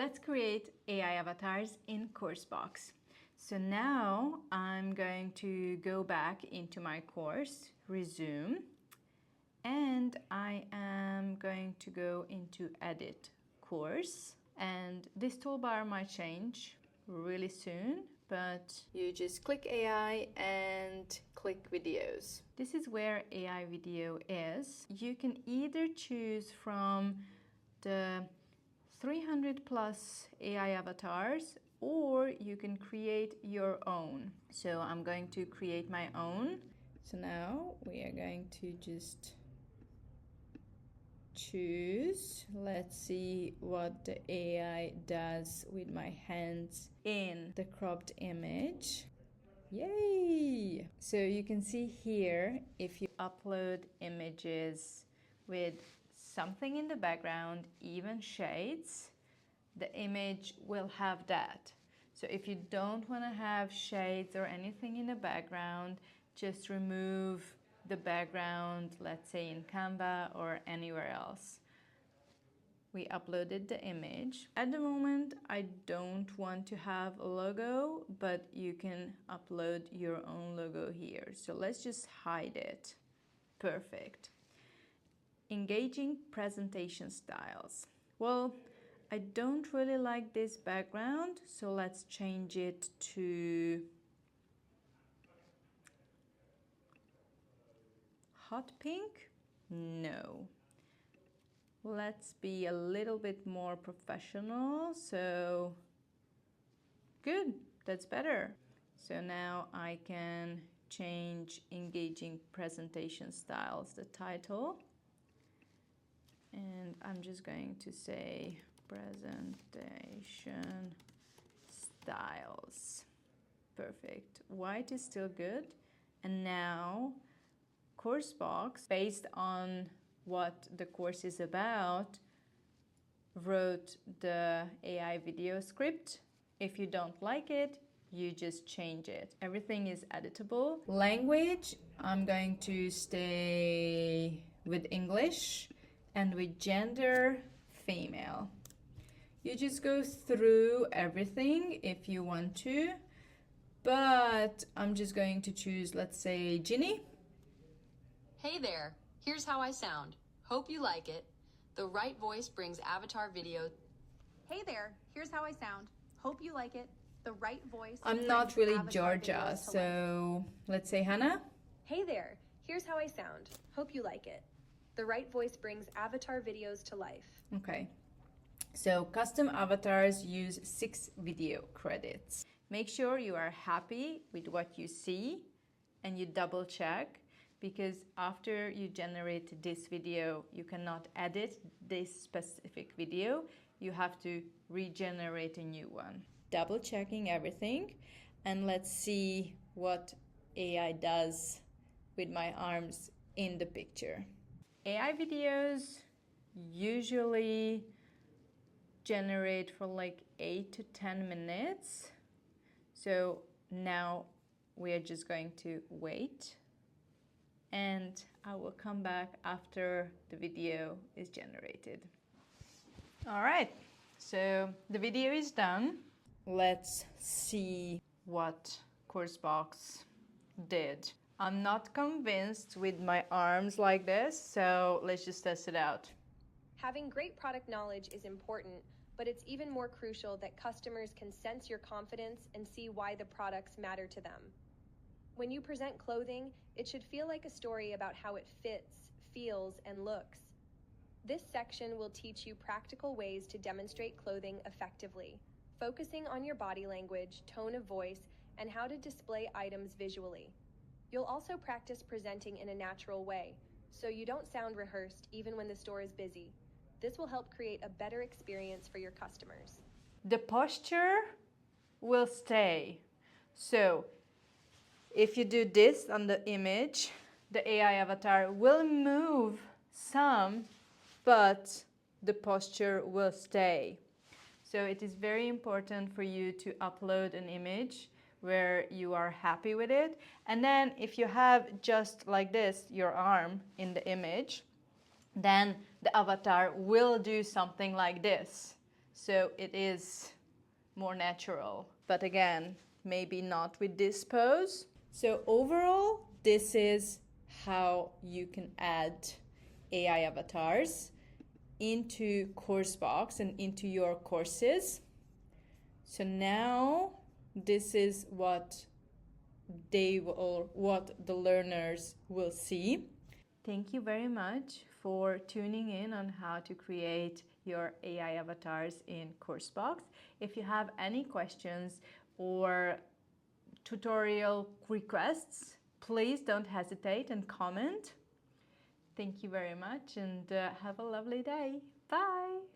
Let's create AI avatars in Coursebox. So now I'm going to go back into my course, resume, and I am going to go into edit course. And this toolbar might change really soon, but you just click AI and click videos. This is where AI video is. You can either choose from the 300 plus AI avatars, or you can create your own. So I'm going to create my own. So now we are going to just choose. Let's see what the AI does with my hands in the cropped image. Yay! So you can see here, if you upload images with something in the background, even shades, the image will have that. So if you don't want to have shades or anything in the background, just remove the background, let's say in Canva or anywhere else. We uploaded the image. At the moment, I don't want to have a logo, but you can upload your own logo here. So let's just hide it. Perfect. Engaging presentation styles. Well, I don't really like this background, so let's change it to hot pink? No. Let's be a little bit more professional. So good, that's better. So now I can change engaging presentation styles, the title. And I'm just going to say presentation styles. Perfect. White is still good. And now Coursebox, based on what the course is about, wrote the AI video script. If you don't like it, you just change it. Everything is editable. Language, I'm going to stay with English, and with gender, female. You just go through everything if you want to, but I'm just going to choose, let's say, Ginny. Hey there, here's how I sound. Hope you like it. The right voice brings avatar video. Hey there, here's how I sound. Hope you like it. The right voice. I'm not really Georgia, so let's say Hannah. Hey there, here's how I sound. Hope you like it. The right voice brings avatar videos to life. Okay. So custom avatars use 6 video credits. Make sure you are happy with what you see and you double check, because after you generate this video, you cannot edit this specific video. You have to regenerate a new one. Double checking everything, and let's see what AI does with my arms in the picture. AI videos usually generate for like 8 to 10 minutes. So now we are just going to wait, and I will come back after the video is generated. All right, so the video is done. Let's see what Coursebox did. I'm not convinced with my arms like this, so let's just test it out. Having great product knowledge is important, but it's even more crucial that customers can sense your confidence and see why the products matter to them. When you present clothing, it should feel like a story about how it fits, feels, and looks. This section will teach you practical ways to demonstrate clothing effectively, focusing on your body language, tone of voice, and how to display items visually. You'll also practice presenting in a natural way, so you don't sound rehearsed even when the store is busy. This will help create a better experience for your customers. The posture will stay. So if you do this on the image, the AI avatar will move some, but the posture will stay. So it is very important for you to upload an image where you are happy with it. And then if you have just like this, your arm in the image, then the avatar will do something like this. so it is more natural. But again, maybe not with this pose. So overall, this is how you can add AI avatars into Coursebox and into your courses. So now this is what the learners will see. Thank you very much for tuning in on how to create your AI avatars in Coursebox. If you have any questions or tutorial requests, please don't hesitate and comment. Thank you very much and have a lovely day. Bye!